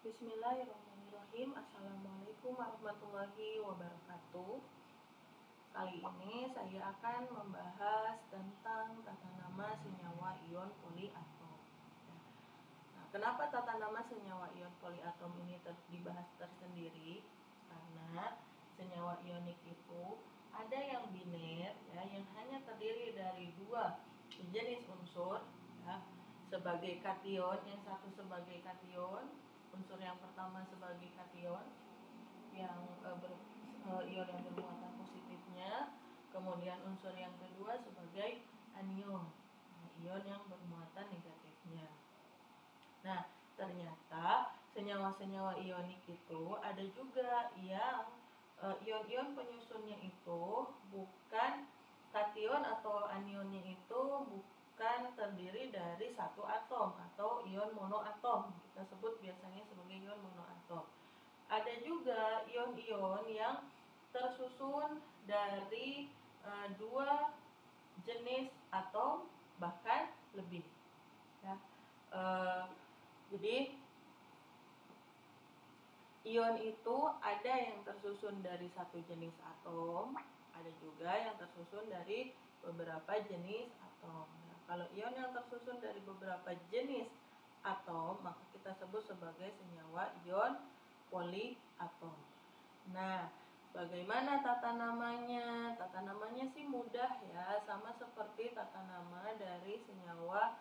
Bismillahirrahmanirrahim. Assalamualaikum warahmatullahi wabarakatuh. Kali ini saya akan membahas tentang tata nama senyawa ion poliatom. Nah, kenapa tata nama senyawa ion poliatom ini dibahas tersendiri? Karena senyawa ionik itu ada yang biner, ya, yang hanya terdiri dari dua jenis unsur, ya, sebagai kation, yang satu sebagai kation, unsur yang pertama sebagai kation yang ion yang bermuatan positifnya, kemudian unsur yang kedua sebagai anion, ion yang bermuatan negatifnya. Nah, ternyata senyawa-senyawa ionik itu ada juga yang ion-ion penyusunnya itu bukan kation atau anionnya itu bukan terdiri dari satu atom atau ion monoatom. Kita sebut biasanya sebagai ion monoatom. Ada juga ion-ion yang tersusun dari dua jenis atom bahkan lebih. Ya. Jadi ion itu ada yang tersusun dari satu jenis atom, ada juga yang tersusun dari beberapa jenis atom. Nah, kalau ion yang tersusun dari beberapa jenis atom, maka kita sebut sebagai senyawa ion poliatom. Nah, bagaimana tata namanya? Tata namanya sih mudah ya, sama seperti tata nama dari senyawa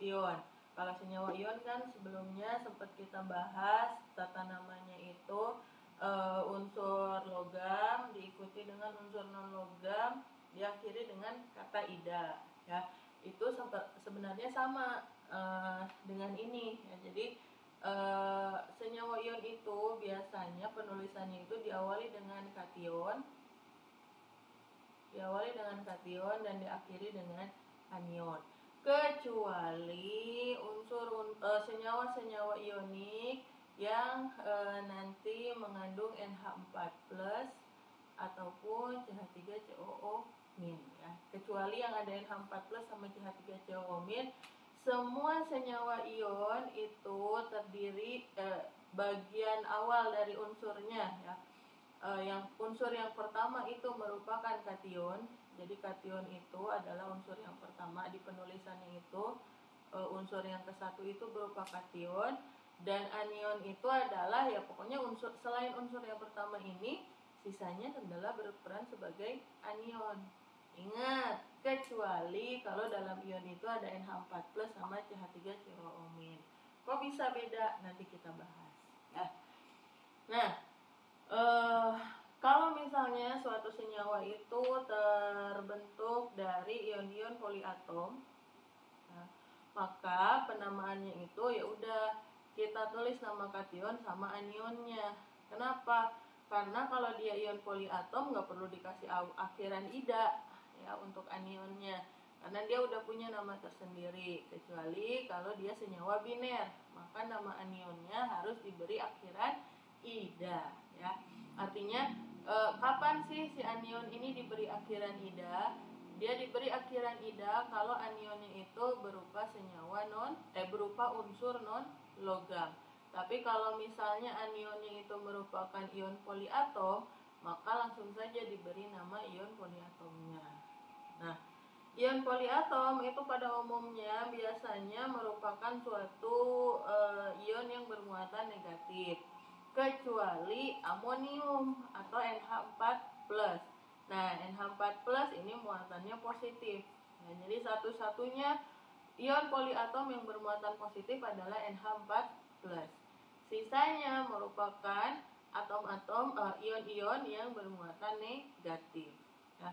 ion. Kalau senyawa ion kan sebelumnya sempat kita bahas tata namanya itu unsur logam diikuti dengan unsur non logam diakhiri dengan kata ida, ya. Itu sebenarnya sama dengan ini, ya. Jadi senyawa ion itu biasanya penulisannya itu diawali dengan kation dan diakhiri dengan anion. Kecuali senyawa-senyawa ionik yang nanti mengandung NH4+ ataupun CH3COO-, ya. Kecuali yang ada NH4+ sama CH3COO-, semua senyawa ion itu terdiri bagian awal dari unsurnya, ya. Yang unsur yang pertama itu merupakan kation. Jadi kation itu adalah unsur yang pertama di penulisannya itu. Unsur yang ke-1 itu berupa kation, dan anion itu adalah ya pokoknya unsur selain unsur yang pertama ini, sisanya adalah berperan sebagai anion. Ingat, kecuali kalau dalam ion itu ada NH4+ sama CH3COO-. Kok bisa beda? Nanti kita bahas, ya. Nah, kalau misalnya suatu senyawa itu terbentuk dari ion-ion poliatom, nah, maka penamaannya itu ya udah kita tulis nama kation sama anionnya. Kenapa? Karena kalau dia ion poliatom nggak perlu dikasih akhiran ida, ya, untuk anionnya, karena dia udah punya nama tersendiri. Kecuali kalau dia senyawa biner, maka nama anionnya harus diberi akhiran ida, ya. Artinya kapan sih si anion ini diberi akhiran ida? Dia diberi akhiran ida kalau anionnya itu berupa berupa unsur non logam. Tapi kalau misalnya anionnya itu merupakan ion poliatom, maka langsung saja diberi nama ion poliatomnya. Nah, ion poliatom itu pada umumnya biasanya merupakan suatu ion yang bermuatan negatif, kecuali amonium atau NH4+. Nah, NH4+ ini muatannya positif. Nah, jadi satu-satunya ion poliatom yang bermuatan positif adalah NH4+. Sisanya merupakan atom-atom ion-ion yang bermuatan negatif, ya.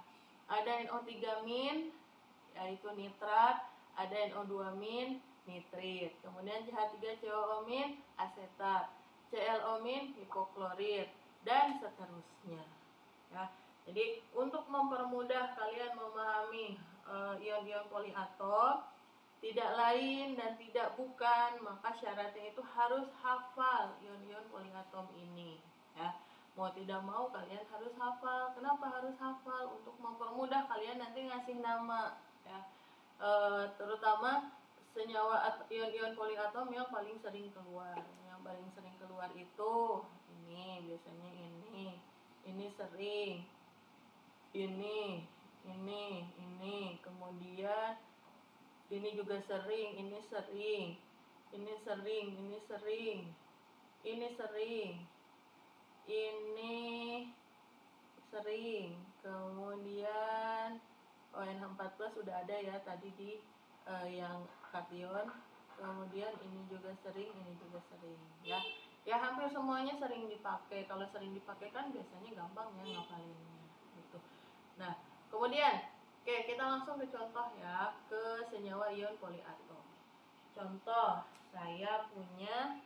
Ada NO3-, yaitu nitrat, ada NO2-, nitrit, kemudian CH3COO-, asetat, ClO-, hipoklorit, dan seterusnya, ya. Jadi untuk mempermudah kalian memahami ion-ion poliatom, tidak lain dan tidak bukan, maka syaratnya itu harus hafal ion-ion poliatom ini, ya. Mau tidak mau kalian harus hafal. Kenapa harus hafal? Untuk mempermudah kalian nanti ngasih nama, ya. Terutama senyawa ion-ion poliatom yang paling sering keluar. Yang paling sering keluar itu ini, biasanya ini sering, ini, kemudian ini juga sering, ini sering, ini sering, ini sering, ini sering, ini sering, kemudian ONH14 sudah ada ya tadi di yang kation, kemudian ini juga sering, ini juga sering ya. Ya hampir semuanya sering dipakai. Kalau sering dipakai kan biasanya gampang ya ngapalinnya gitu. Nah, kemudian oke, kita langsung ke contoh ya, ke senyawa ion poliatom. Contoh, saya punya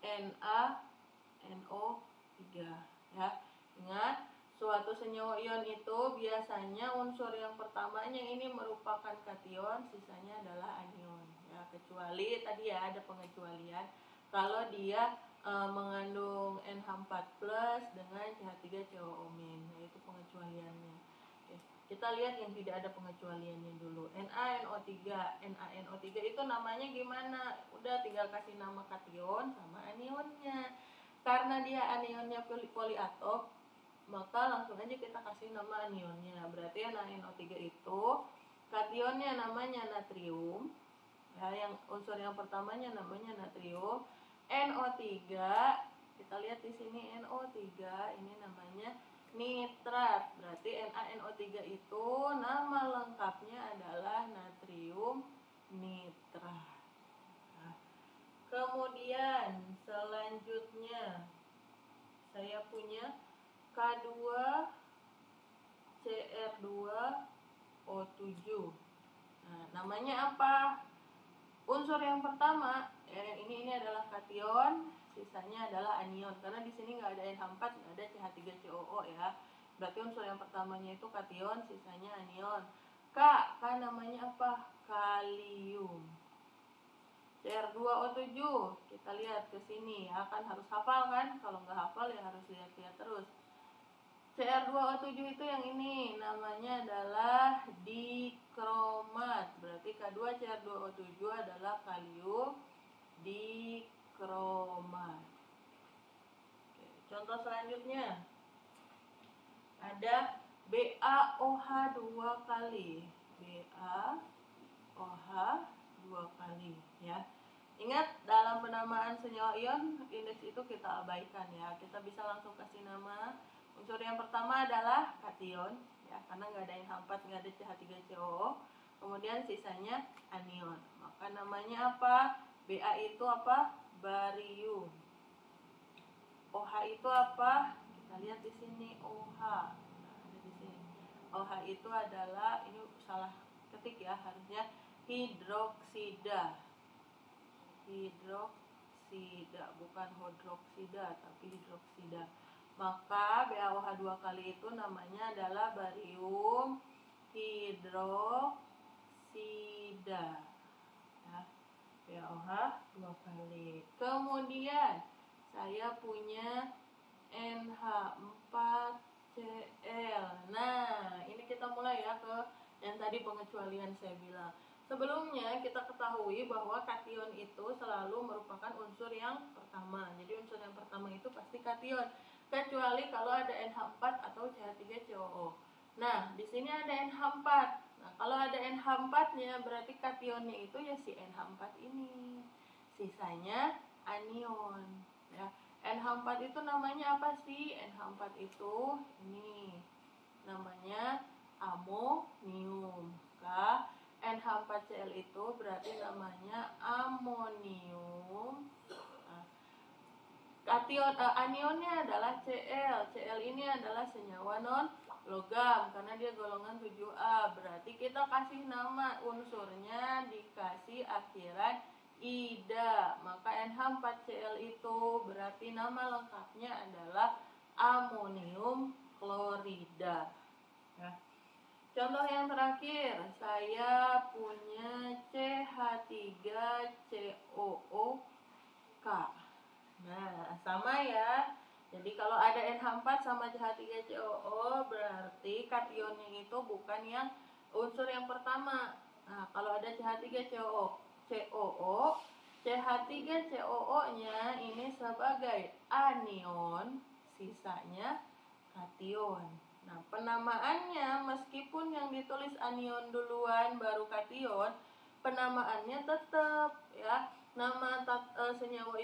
NaNO3 ya. Ingat, suatu senyawa ion itu biasanya unsur yang pertamanya ini merupakan kation, sisanya adalah anion ya. Kecuali tadi ya ada pengecualian kalau dia mengandung NH4+ dengan CH3COO-, nah itu pengecualiannya. Oke, kita lihat yang tidak ada pengecualiannya dulu. NaNO3 itu namanya gimana? Udah tinggal kasih nama kation sama anionnya. Karena dia anionnya poliatom, maka langsung aja kita kasih nama anionnya. Berarti NaNO3 itu kationnya namanya natrium ya, yang unsur yang pertamanya namanya natrium. NO3 kita lihat di sini, NO3 ini namanya nitrat. Berarti NaNO3 itu nama lengkapnya adalah natrium nitrat. Nah, kemudian selanjutnya saya punya K2Cr2O7. Nah, namanya apa? Unsur yang pertama, ini adalah kation, sisanya adalah anion. Karena di sini nggak ada NH4, nggak ada CH3COO ya. Berarti unsur yang pertamanya itu kation, sisanya anion. K namanya apa? Kalium. Cr2O7, kita lihat ke sini ya, kan harus hafal kan? Kalau nggak hafal ya harus lihat-lihat terus. Cr2O7 itu yang ini namanya adalah dikromat. Berarti K2Cr2O7 adalah kalium dikromat. Oke, contoh selanjutnya ada BaOH 2 kali. BaOH 2 kali ya. Ingat, dalam penamaan senyawa ion indeks itu kita abaikan ya. Kita bisa langsung kasih nama. Unsur yang pertama adalah kation ya, karena nggak ada NH4, nggak ada CH3COO. Kemudian sisanya anion. Maka namanya apa? Ba itu apa? Barium. OH itu apa? Kita lihat di sini OH. Nah, ada di sini. OH itu adalah, ini salah ketik ya, harusnya hidroksida. Hidroksida, bukan hidroksida tapi hidroksida. Maka BaOH 2 kali itu namanya adalah barium hidroksida ya. BaOH 2 kali. Kemudian saya punya NH4Cl. Nah, ini kita mulai ya ke yang tadi pengecualian saya bilang. Sebelumnya kita ketahui bahwa kation itu selalu merupakan unsur yang pertama. Jadi unsur yang pertama itu pasti kation, kecuali kalau ada NH4 atau CH3COO. Nah, di sini ada NH4. Nah, kalau ada NH4-nya berarti kationnya itu ya si NH4 ini. Sisanya anion ya. NH4 itu namanya apa sih? NH4 itu ini namanya amonium. NH4Cl itu berarti namanya amonium. Nah, kation anionnya adalah Cl. Cl ini adalah senyawa non logam karena dia golongan 7A. Berarti kita kasih nama unsurnya dikasih akhiran ida. Maka NH4Cl itu berarti nama lengkapnya adalah amonium klorida ya. Contoh yang terakhir, saya punya CH3COOK. Nah, sama ya. Jadi kalau ada NH4 sama CH3COO berarti kationnya itu bukan yang unsur yang pertama. Nah, kalau ada CH3COO CH3COO-nya ini sebagai anion, sisanya kation. Nah, penamaannya meskipun yang ditulis anion duluan baru kation, penamaannya tetap ya. Nama senyawa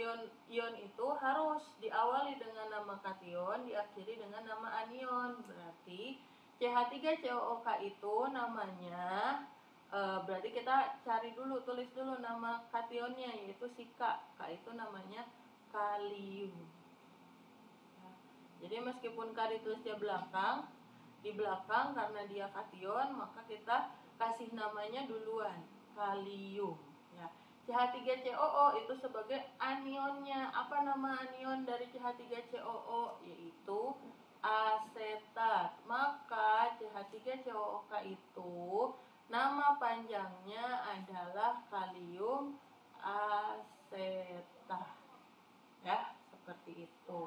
ion itu harus diawali dengan nama kation, diakhiri dengan nama anion. Berarti CH3COOK itu namanya berarti kita cari dulu, tulis dulu nama kationnya, yaitu si K. K itu namanya kalium. Ya. Jadi meskipun K ditulisnya di belakang karena dia kation, maka kita kasih namanya duluan, kalium. Ya. CH3COO itu sebagai anionnya. Apa nama anion dari CH3COO? Yaitu asetat. Maka CH3COOK itu nama panjangnya adalah kalium asetat. Ya, seperti itu.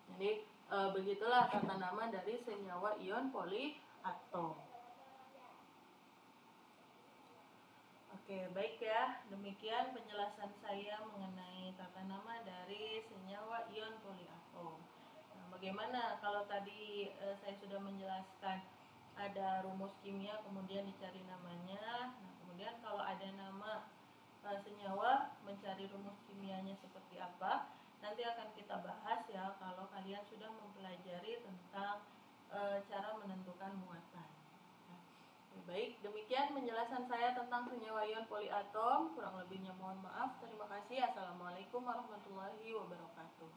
Jadi begitulah tata nama dari senyawa ion poliatom. Oke, baik ya. Demikian penjelasan saya mengenai tata nama dari senyawa ion poliatom. Nah, bagaimana kalau tadi saya sudah menjelaskan ada rumus kimia kemudian dicari namanya. Nah, kemudian kalau ada nama senyawa, mencari rumus kimianya seperti apa, nanti akan kita bahas ya kalau kalian sudah mempelajari tentang cara menentukan muatan. Baik, demikian penjelasan saya tentang senyawa ion poliatom. Kurang lebihnya mohon maaf. Terima kasih. Assalamualaikum warahmatullahi wabarakatuh.